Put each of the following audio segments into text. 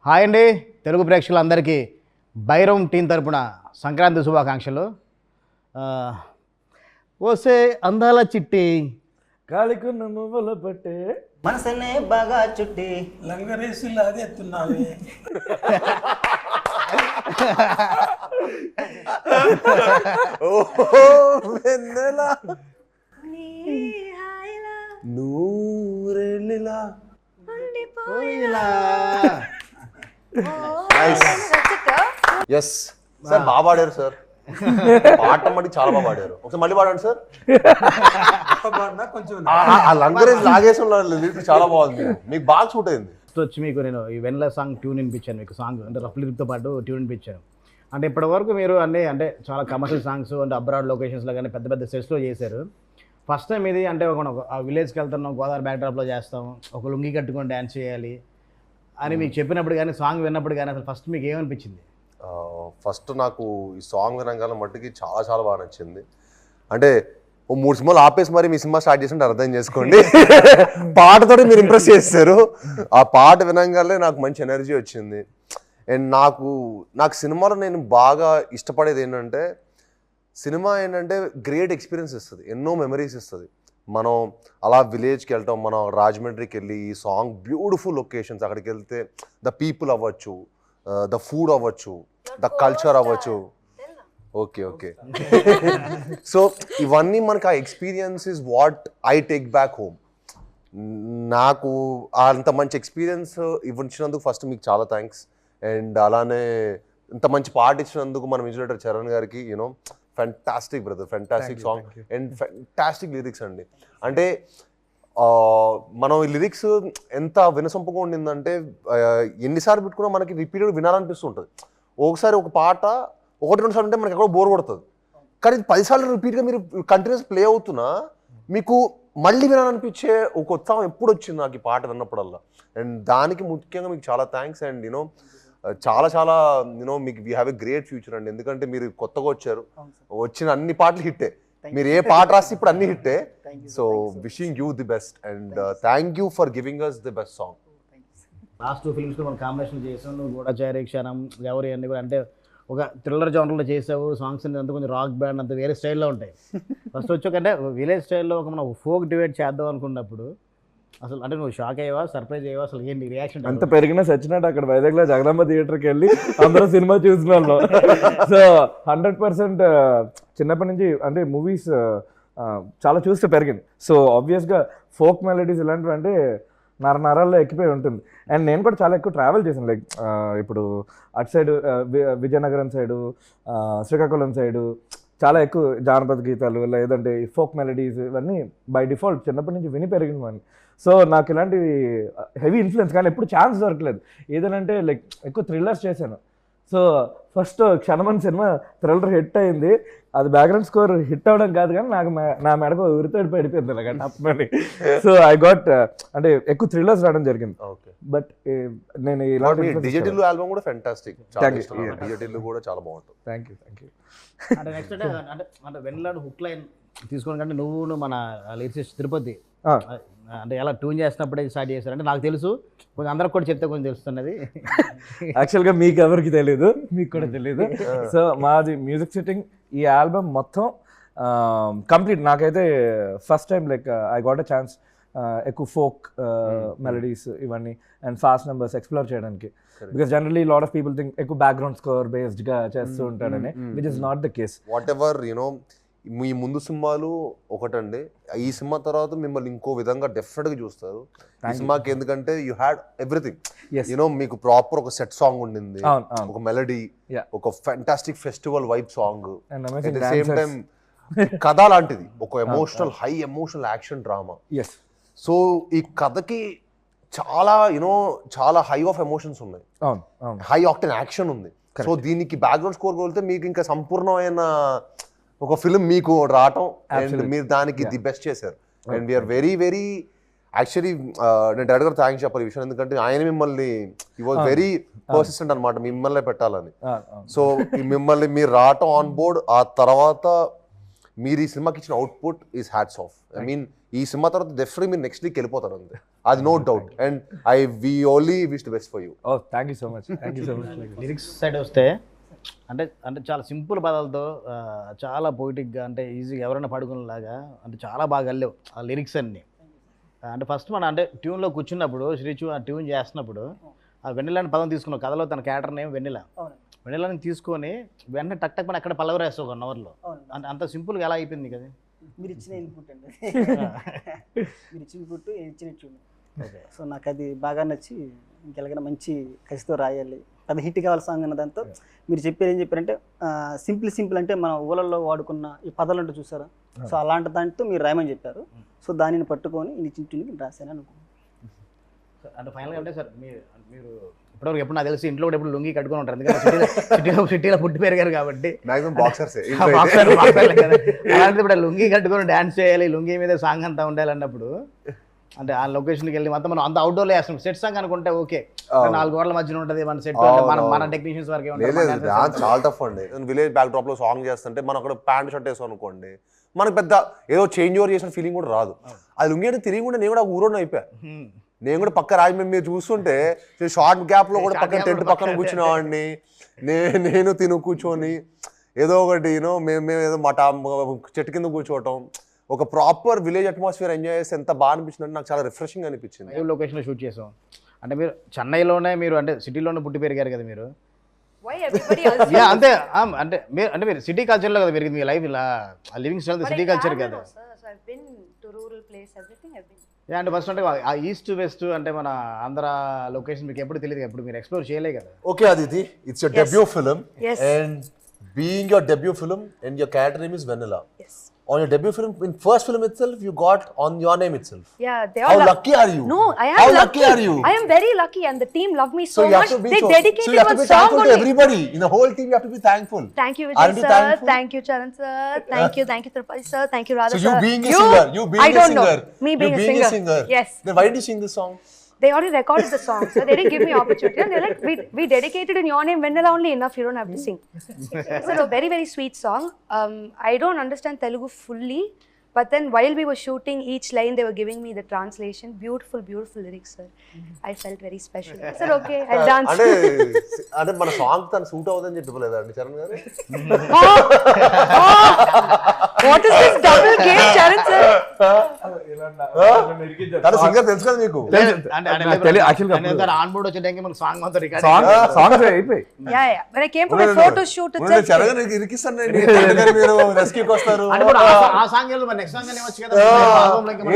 Hi అండి తెలుగు ప్రేక్షకులందరికీ Bairam team తరపున సంక్రాంతి శుభాకాంక్షలు. ఓసే అందాల చిట్టి కాలికున్న మువ్వల పట్టే మనసనే బాగా చుట్టి లంగరేసి లాగెత్తున్నావే. నూరెళ్ళిలా ఎస్ సార్ బాగా పాడారు సార్. పాట మట్టి చాలా బాగా పాడారు. ఒకసారి మళ్ళీ పాడండి సార్. కొంచెం ఆ లంగరేజ్ లాగేసిన లిరిక్ చాలా బాగుంది, మీకు బాగా సూట్ అయింది. వచ్చి మీకు నేను ఈ వెన్నెల సాంగ్ ట్యూన్ వినిపించాను, మీకు సాంగ్ అంటే రఫ్ లిరిక్తో పాటు ట్యూన్ వినిపించాను. అంటే ఇప్పటివరకు మీరు అన్నీ అంటే చాలా కమర్షియల్ సాంగ్స్ అంటే అబ్రాడ్ లొకేషన్స్లో కానీ పెద్ద పెద్ద సెట్స్లో చేశారు. ఫస్ట్ టైం ఇది అంటే ఒక విలేజ్కి వెళ్తున్నాం, గోదావరి బ్యాక్డ్రాప్లో చేస్తాం, ఒక లుంగి కట్టుకొని డ్యాన్స్ చేయాలి అని మీకు చెప్పినప్పుడు కానీ సాంగ్ విన్నప్పుడు కానీ అసలు ఫస్ట్ మీకు ఏమనిపించింది? ఫస్ట్ నాకు ఈ సాంగ్ వినగానే మట్టుకి చాలా చాలా బాగా నచ్చింది. అంటే ఓ 3 సినిమాలు ఆపేసి మరి మీ సినిమా స్టార్ట్ చేసినట్టు అర్థం చేసుకోండి. పాటతో మీరు ఇంప్రెస్ చేస్తారు. ఆ పాట వినగానే నాకు మంచి ఎనర్జీ వచ్చింది. అండ్ నాకు సినిమాలో నేను బాగా ఇష్టపడేది ఏంటంటే, సినిమా ఏంటంటే గ్రేట్ ఎక్స్పీరియన్స్ ఇస్తుంది, ఎన్నో మెమరీస్ ఇస్తుంది. మనం అలా విలేజ్కి వెళ్తాం, మనం రాజమండ్రికి వెళ్ళి ఈ సాంగ్ బ్యూటిఫుల్ లొకేషన్స్, అక్కడికి వెళ్తే ద పీపుల్ అవ్వచ్చు, ద ఫుడ్ అవ్వచ్చు, ద కల్చర్ అవ్వచ్చు. ఓకే ఓకే సో ఇవన్నీ మనకి ఆ experience is what I take back home. నాకు అంత మంచి ఎక్స్పీరియన్స్ ఇవ్వచ్చినందుకు ఫస్ట్ మీకు చాలా థ్యాంక్స్. అండ్ అలానే ఇంత మంచి పాట ఇచ్చినందుకు మన మ్యూజిక్ డైరెక్టర్ చరణ్ గారికి you know fantastic brother, fantastic song and fantastic lyrics అండి. అంటే మనం ఈ లిరిక్స్ ఎంత వినసొంపుగా ఉండిందంటే ఎన్నిసార్లు పెట్టుకున్నా మనకి రిపీటెడ్ వినాలనిపిస్తుంటుంది. ఒకసారి ఒక పాట 1-2 సార్లు ఉంటే మనకి ఎక్కడో బోర్ కొడుతుంది, కానీ 10 సార్లు రిపీట్గా మీరు కంటిన్యూస్ ప్లే అవుతున్నా మీకు మళ్ళీ వినాలనిపించే ఒక ఉత్సాహం ఎప్పుడు వచ్చింది నాకు ఈ పాట విన్నప్పుడల్లా. అండ్ దానికి ముఖ్యంగా మీకు చాలా థ్యాంక్స్. అండ్ యూనో చాలా చాలా యూనో మీకు we have a great future అండి. ఎందుకంటే మీరు కొత్తగా వచ్చారు, వచ్చిన అన్ని పాటలు హిట్టే, మీరు ఏ పాట రాసి ఇప్పుడు అన్ని హిట్టే. So wishing you the best and thank you for giving us the best song. Last 2 ఫిల్మ్స్లో మనం కాంబినేషన్ చేసాం, నువ్వు కూడా చేరే క్షణం ఎవరి అన్నీ కూడా అంటే ఒక థ్రిల్లర్ జానర్లో చేసావు. సాంగ్స్ అంతా కొంచెం రాక్ బ్యాండ్ అంత వేరే స్టైల్లో ఉంటాయి. ఫస్ట్ వచ్చాకంటే విలేజ్ స్టైల్లో ఒక మనం ఫోక్ డిబేట్ చేద్దాం అనుకున్నప్పుడు అసలు అంటే నువ్వు షాక్ అయ్యావా, సర్ప్రైజ్ అయ్యావా, అసలు ఏంటి రియాక్షన్? అంత పెరిగిన సచ్చినట్టు అక్కడ వైజాగ్లో జగదాంబ థియేటర్కి వెళ్ళి అందరూ సినిమా చూసిన వాళ్ళు. సో 100% చిన్నప్పటి నుంచి అంటే మూవీస్ చాలా చూస్తే పెరిగింది. సో ఆబ్వియస్గా ఫోక్ మెలడీస్ ఇలాంటివి అంటే నరాల్లో ఎక్కిపోయి ఉంటుంది. అండ్ నేను కూడా చాలా ఎక్కువ ట్రావెల్ చేశాను. లైక్ ఇప్పుడు అటు side Vizianagaram side, Srikakulam side చాలా ఎక్కువ జానపద గీతాలు లేదంటే ఫోక్ మెలడీస్ ఇవన్నీ బై డిఫాల్ట్ చిన్నప్పటి నుంచి విని పెరిగినవాడిని. సో నాకు ఇలాంటివి హెవీ ఇన్ఫ్లుయెన్స్, కానీ ఎప్పుడు ఛాన్స్ దొరకలేదు. ఏదనంటే లైక్ ఎక్కువ థ్రిల్లర్స్ చేశాను. సో ఫస్ట్ క్షణమన్ సినిమా థ్రిల్లర్ హిట్ అయింది. అది బ్యాక్గ్రౌండ్ స్కోర్ హిట్ అవ్వడం కాదు, కానీ నాకు నా మెడకు ఉరితోడి పడిపోయింది అలాగ టప్పని. సో ఐ గాట్ అంటే ఎక్కువ థ్రిల్లర్స్ రావడం జరిగింది. బట్ నేను ఇలాంటి డిజిటల్ ఆల్బమ్ కూడా ఫెంటాస్టిక్, డిజిటల్ కూడా చాలా బాగుంటుంది. Thank you. అంటే నెక్స్ట్ అంటే వెన్నెల హుక్ లైన్ తీసుకోవడం కంటే నువ్వు మన లిరిసిస్ట్ తిరుపతి అంటే ఎలా ట్యూన్ చేసినప్పుడే స్టార్ట్ చేశారు అంటే నాకు తెలుసు, కొంచెం అందరికి కూడా చెప్తే కొంచెం తెలుస్తున్నది. యాక్చువల్గా మీకు ఎవరికి తెలియదు, మీకు కూడా తెలియదు. సో మాది మ్యూజిక్ సిట్టింగ్ ఈ ఆల్బమ్ మొత్తం కంప్లీట్ నాకైతే first time like I got a chance ఎక్కువ ఫోక్ మెలడీస్ ఇవన్నీ అండ్ ఫాస్ట్ నెంబర్స్ ఎక్స్ప్లోర్ చేయడానికి. Because generally lot of people think ఎక్కువ బ్యాక్గ్రౌండ్ స్కోర్ బేస్డ్గా చేస్తూ ఉంటాడని, which is not the case. Whatever you know మీ ముందు సినిమాలు ఒకటండి, ఈ సినిమా తర్వాత మిమ్మల్ని ఇంకో విధంగా డెఫినెట్గా చూస్తారు ఈ సినిమాకి. ఎందుకంటే యూ హ్యాడ్ ఎవ్రీథింగ్. యూనో మీకు ప్రాపర్ ఒక సెట్ సాంగ్ ఉండింది, ఒక మెలడీ, ఒక fantastic festival vibe song, at the same time కథ లాంటిది, ఒక emotional high emotional action drama. So ఈ కథకి చాలా యూనో చాలా హై ఆఫ్ ఎమోషన్స్ ఉన్నాయి, హై ఆక్టెన్ యాక్షన్ ఉంది. సో దీనికి బ్యాక్గ్రౌండ్ స్కోర్ కోల్తే మీకు ఇంకా సంపూర్ణమైన ఒక ఫిల్మ్ మీకు రావటం అండ్ మీరు దానికి ది బెస్ట్ చేశారు. And we are very very actually నేను డైరెక్టర్ థ్యాంక్స్ చెప్పాలి ఈ విషయం, ఎందుకంటే ఆయన మిమ్మల్ని ఈ వాజ్ వెరీ పర్సిస్టెంట్ అనమాట మిమ్మల్ని పెట్టాలని. సో మిమ్మల్ని మీరు రావటం ఆన్ బోర్డ్, ఆ తర్వాత మీరు ఈ సినిమాకి ఇచ్చిన output is hats off. I mean ఈ సినిమా తర్వాత డెఫినెట్లీ మీరు నెక్స్ట్ వీక్ వెళ్ళిపోతారు అంతే, అది no doubt. And we only wish the best for you. Oh thank you so much. Lyrics side వస్తే అంటే అంటే చాలా సింపుల్ పదాలతో చాలా పొయిటిక్గా అంటే ఈజీగా ఎవరైనా పడుకునేలాగా అంటే చాలా బాగా వెళ్ళలేవు ఆ లిరిక్స్ అన్నీ. అంటే ఫస్ట్ మన అంటే ట్యూన్లో కూర్చున్నప్పుడు శ్రీచు ఆ ట్యూన్ చేస్తున్నప్పుడు ఆ వెన్నెలని పదం తీసుకున్నాం కథలో, తన క్యారెక్టర్ నేమ్ వెన్నెల. వెన్నెలని తీసుకొని వెంటనే టక్ టక్ మన అక్కడ పల్లవి రాస్తావు 1 hourలో. అంటే అంత సింపుల్గా ఎలా అయిపోయింది కదా. మీరు ఇచ్చిన ఇన్పుట్ అండి, మీరు ఇచ్చిన ఇన్పుట్ ఇచ్చిన ట్యూన్. సో నాకు అది బాగా నచ్చి ఇంకెలాగైనా మంచి కసితో రాయాలి, అది హిట్ కావాలి సాంగ్ అన్న దాంతో మీరు చెప్పారు. ఏం చెప్పారంటే సింపుల్ అంటే మన ఊళ్ళల్లో వాడుకున్న ఈ పదాలు అంటూ చూసారా, సో అలాంటి దాంతో మీరు రాయమని చెప్పారు. సో దానిని పట్టుకొని ఇచ్చిన ట్యూన్కి రాశాను అనుకున్నాను. అంటే ఫైనల్గా అంటే సార్ మీరు ఇప్పటివరకు ఎప్పుడు నాకు తెలిసి ఇంట్లో కూడా ఎప్పుడు లుంగి కట్టుకొని ఉంటారు, ఎందుకంటే సిటీలో పుట్టి పెరిగారు కాబట్టి. మాక్సిమం బాక్సర్సే. అలాంటిది ఇప్పుడు లుంగి కట్టుకొని డాన్స్ చేయాలి, లుంగి మీద సాంగ్ అంతా ఉండాలి అన్నప్పుడు అంటే ఆ లొకేషన్కి వెళ్ళి మొత్తం మనం అంత అవుట్డోర్లో వేస్తాం. సెట్ సాంగ్ అనుకుంటే ఓకే, 4 గోడల మధ్యన ఉంటుంది మన సెట్, మన టెక్నీషియన్స్ వరకే ఉంటుంది. చాలా టఫ్ అండి. విలేజ్ బ్యాక్ డ్రాప్ లో సాంగ్ చేస్తుంటే మనం అక్కడ ప్యాంట్ షర్ట్ వేసాం అనుకోండి, మనకు పెద్ద ఏదో చేంజ్ ఓవర్ చేసిన ఫీలింగ్ కూడా రాదు. అది లుంగి అంటే తిరిగి కూడా నేను కూడా ఊరోని అయిపోయా. నేను కూడా పక్క రాజమండ్రి మీరు చూస్తుంటే షార్ట్ గ్యాప్ లో కూడా పక్కన టెంట్ పక్కన కూర్చునేవాడిని. నేను తిను కూర్చొని ఏదో ఒకటి మేము ఏదో చెట్టు కింద కూర్చోవటం, ఒక ప్రాపర్ విలేజ్ అట్మాస్ఫియర్ ఎంజాయ్ చేస్తే ఎంత బాగా అనిపించింది అంటే నాకు చాలా రిఫ్రెషింగ్ అనిపించింది. లైవ్ లొకేషన్లో షూట్ చేసాం. అంటే మీరు చెన్నైలోనే మీరు అంటే సిటీలోనే పుట్టి పెరిగారు కదా మీరు. అంతే అంటే మీరు సిటీ కల్చర్లో కదా పెరిగింది మీ లైఫ్, ఇలా లివింగ్ స్టైల్ సిటీ కల్చర్ కదా. అంటే ఫస్ట్ అంటే ఆ ఈస్ట్ వెస్ట్ అంటే మన ఆంధ్ర లొకేషన్ మీకు ఎప్పుడు తెలియదు, ఎప్పుడు మీరు ఎక్స్ప్లోర్ చేయలే కదా. Okay Aditi, it's your debut film and being your debut film and your character name is Vennela. On your debut film, in first film itself, you got on your name itself. Yeah, they are. How lucky are you? No, I am How lucky. are you? I am very lucky, and the team love me so you have much. to be They dedicated so you have to be one song thankful only. to everybody in the whole team. You have to be thankful. Thank you, Aren't Vijay you sir. thankful? Thank you, Charan sir. Thank you, Tirupati sir. Thank you, Radha So sir. you being a singer, you being I don't a singer, know. Me being a singer. Yes. Then why did you sing this song? They already recorded the song, so they didn't give me opportunity. And they're like, we dedicated in your name, Vanilla only enough. You don't have to sing. It's a very, very sweet song. I don't understand Telugu fully. But then while we were shooting each line, they were giving me the translation. Beautiful, beautiful lyrics, sir. I felt very special. I said, okay, I'll dance. అంటే మన song తను suit అవుతుందని చెప్పలేదండి చరణ్ గారు. What is this double game, Charan sir? తను singer తెలుసు కదా మీకు. ఆన్ బోర్డ్ వచ్చే టైంకి మనకు సాంగ్ మొత్తం రికార్డ్ సాంగ్స్ అయిపోయి. Yeah. When I came for my photo shoot, itself. Charan గారికి ఇరికిస్తాను మీరు రెస్క్యూకి వస్తారు. ఆ సాంగ్ నెక్స్ట్ సాంగ్ అనేవచ్చు కదా.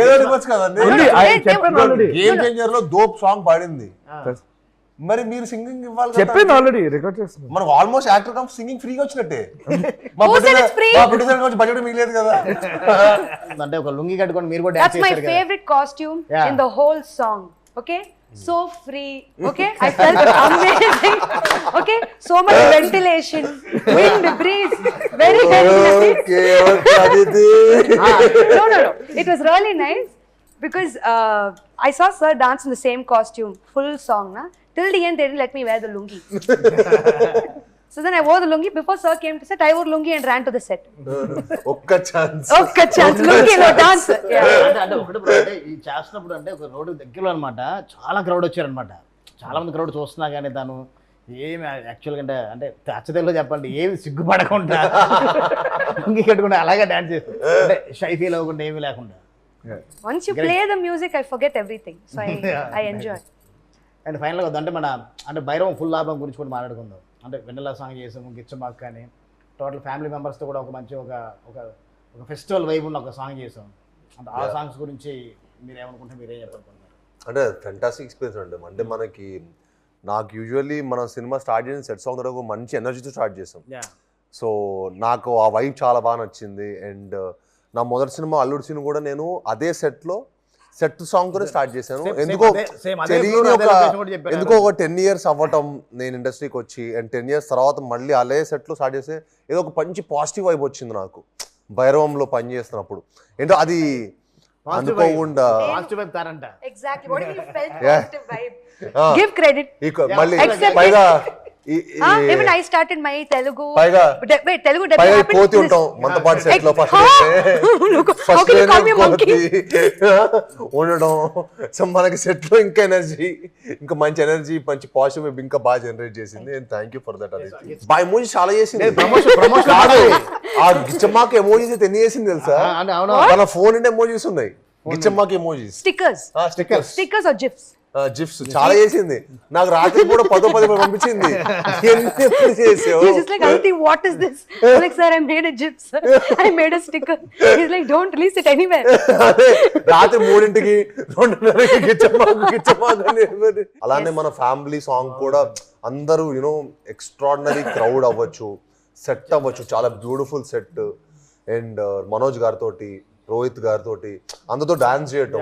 ఏదో ఇవ్వచ్చు కదండి. గేమ్ చేంజర్ లో దోప్ సాంగ్ పాడింది, మరి మీరు సింగింగ్ ఇవ్వాలి. చెప్పింది ఆల్రెడీ రికార్డ్ చేస్తున్నాం. మనకు ఆల్మోస్ట్ యాక్టర్ కమ్ సింగింగ్ ఫ్రీగా వచ్చినట్టే. మా ప్రొడ్యూసర్ కొంచెం బడ్జెట్ మిగిలేదు కదా. అంటే ఒక లుంగి కట్టుకొని మీరు కూడా That's my favorite costume in the whole song. Okay, so free. Okay, I felt amazing. Okay, so much ventilation, wind, breeze, very nice. Okay, Aditi. No, it was really nice because I saw sir dance in the same costume, full song na. Till the end they didn't let me wear the lungi. So then I wore the lungi. Before sir came to set, I wore lungi and ran to the set. ఒక్క chance lungi lo dance. అంటే ఒకటి ఈ చేస్తున్నప్పుడు అంటే ఒక road దగ్గరలో అనమాట చాలా క్రౌడ్ వచ్చారనమాట. చాలా మంది క్రౌడ్ చూస్తున్నా కానీ తను ఏమి యాక్చువల్గా అంటే అచ్చతెల్లో చెప్పాలంటే ఏమి సిగ్గుపడకుండా లుంగి కట్టుకుంటే అలాగే డాన్స్ చేస్తాను, అంటే షై ఫీల్ అవ్వకుండా ఏమీ లేకుండా. Once you play the music, I forget everything. So I enjoy. And ఫైనల్గా అంటే మన అంటే భైరవం ఫుల్ ఆల్బమ్ గురించి కూడా మాట్లాడుకుందాం. అంటే వెన్నెల సాంగ్ చేసాము, గిచ్చమాక్ కానీ టోటల్ ఫ్యామిలీ మెంబర్స్తో కూడా ఒక మంచి ఒక ఫెస్టివల్ వైబ్ ఉన్న ఒక సాంగ్ చేసాం. అంటే ఆ సాంగ్స్ గురించి మీరు ఏమనుకుంటే మీరేం చెప్పాలనుకుంటున్నారు? అంటే ఫెంటాస్టిక్ ఎక్స్పీరియన్స్ అండి. అంటే మనకి నాకు యూజువల్లీ మనం సినిమా స్టార్ట్ చేసిన సెట్ సాంగ్ ద్వారా మంచి ఎనర్జీతో స్టార్ట్ చేసాం. సో నాకు ఆ వైబ్ చాలా బాగా నచ్చింది. అండ్ నా మొదటి సినిమా అల్లుడు సినిమా కూడా నేను అదే సెట్ సాంగ్ తోనే స్టార్ట్ చేశాను. ఎందుకో తెలియని ఒక 10 years అవ్వటం నేను ఇండస్ట్రీకి వచ్చి, అండ్ 10 years తర్వాత మళ్ళీ అలే సెట్లో స్టార్ట్ చేస్తే ఏదో ఒక మంచి పాజిటివ్ వైబ్ వచ్చింది నాకు భైరవంలో పని చేస్తున్నప్పుడు. ఏంటో అది అనుకోకుండా Exactly. What if you felt positive vibe? Give credit. మళ్ళీ పైగా even I started my Telugu. పైగా Telugu పైగా happened కోతి this- ఉంటాం మనతో సెట్ లో first How can you call me a monkey? ఉండడం. సో మనకి సెట్ లో ఇంకా ఎనర్జీ, ఇంకా మంచి ఎనర్జీ, మంచి పాజిటివ్ ఇంకా బాగా జనరేట్ చేసింది. And thank you for that. అది బా ఎమోజీ చాలా చేసింది. కాదు, ఆ గిచ్చమ్మాకి ఎమోజీస్ అయితే ఎన్ని చేసింది తెలుసా? అంటే అవును మన ఫోన్ అంటే ఎమోజీస్ ఉన్నాయి, గిచ్చమ్మాకి emojis, Stickers. Stickers or GIFs? GIFs చాలా చేసింది. నాకు రాత్రి కూడా 10 పంపించింది. ఎప్పుడు చేసావు? He's just like, Auntie, what is this? I'm like, sir, I made a GIF, sir. I made a sticker. He's like, don't release it anywhere. అదే రాత్రి 3ంటికి 2:30కి గిచ్చమ్మాకు. అలానే మన ఫ్యామిలీ సాంగ్ కూడా అందరూ యూనో ఎక్స్ట్రాడినరీ క్రౌడ్ అవ్వచ్చు, సెట్ అవ్వచ్చు, చాలా beautiful set. And Manoj గారితో, రోహిత్ గారితో అందరితో డాన్స్ చేయటం,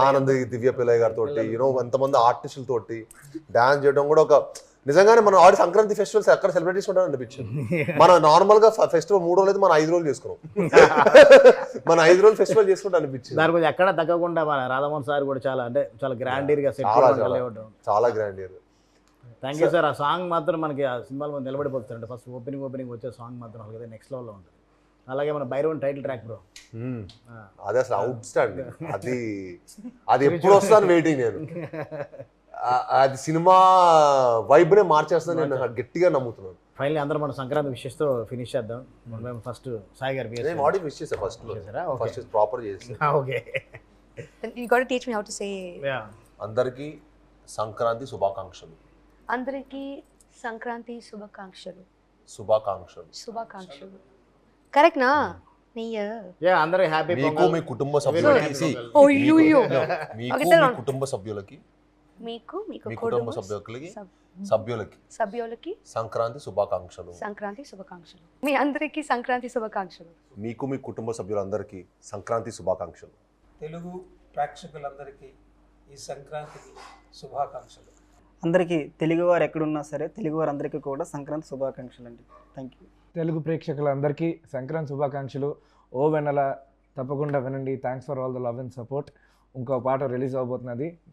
ఆనంద్ దివ్య పిల్లయ్య గారితో యూనో ఎంతమంది ఆర్టిస్టులతోటి డాన్స్ చేయడం కూడా ఒక నిజంగానే మనం ఆడి సంక్రాంతి ఫెస్టివల్స్ ఎక్కడ సెలబ్రేట్ చేసుకుంటాం అనిపించింది. మన నార్మల్ గా ఫెస్టివల్ 3 రోజులు అయితే మనం 5 రోజులు చేసుకున్నాం. మన 5 రోజులు ఫెస్టివల్ చేసుకుంటా అనిపించింది. దాని గురించి ఎక్కడ తగ్గకుండా మన రాధామోహన్ సార్ కూడా చాలా అంటే చాలా గ్రాండీర్ గా సెట్ చాలా grand year. Thank you sir. ఆ సాంగ్ మాత్రం మనకి ఆ సినిమాలో మనం నిలబడిపోతుంది. ఫస్ట్ ఓపెనింగ్ వచ్చే సాంగ్ మాత్రం అలాగే నెక్స్ట్ లెవెల్లో ఉంటుంది. అలాగే మన భైరవన్ టైటిల్ ట్రాక్ బ్రో, అది అసలు అవుట్ స్టాండింగ్. అది ఎప్పుడు వస్తాను వెయిటింగ్ నేను. అది సినిమా వైబ్ నే మార్చేస్తాను నేను గట్టిగా నమ్ముతున్నాను. ఫైనల్లీ అందరూ మన సంక్రాంతి విషెస్ తో ఫినిష్ చేద్దాం. మేము ఫస్ట్ సాయి గారు నేను ఆడియో విష్ చేసా ఫస్ట్ లో, ఫస్ట్ ప్రాపర్ చేసి. Okay, Then you got to teach me how to say. అందరికీ సంక్రాంతి శుభాకాంక్షలు. అందరికీ సంక్రాంతి శుభాకాంక్షలు. శుభాకాంక్షలు కరెక్ట్ నా? నీ అందరూ హ్యాపీ మీకు మీ కుటుంబ సభ్యులకి కుటుంబ సభ్యులకి మీకు కుటుంబ సభ్యులకి సంక్రాంతి శుభాకాంక్షలు. మీ అందరికీ సంక్రాంతి శుభాకాంక్షలు. మీకు మీ కుటుంబ సభ్యులందరికీ సంక్రాంతి శుభాకాంక్షలు. తెలుగు ప్రేక్షకులందరికీ ఈ సంక్రాంతికి శుభాకాంక్షలు. అందరికీ తెలుగువారు ఎక్కడున్నా సరే తెలుగువారు అందరికీ కూడా సంక్రాంతి శుభాకాంక్షలు అండి. Thank you. తెలుగు ప్రేక్షకులందరికీ సంక్రాంతి శుభాకాంక్షలు. ఓ వెన్నెల తప్పకుండా వినండి. Thanks for all the love and support. ఇంకో పాట రిలీజ్ అవబోతున్నది,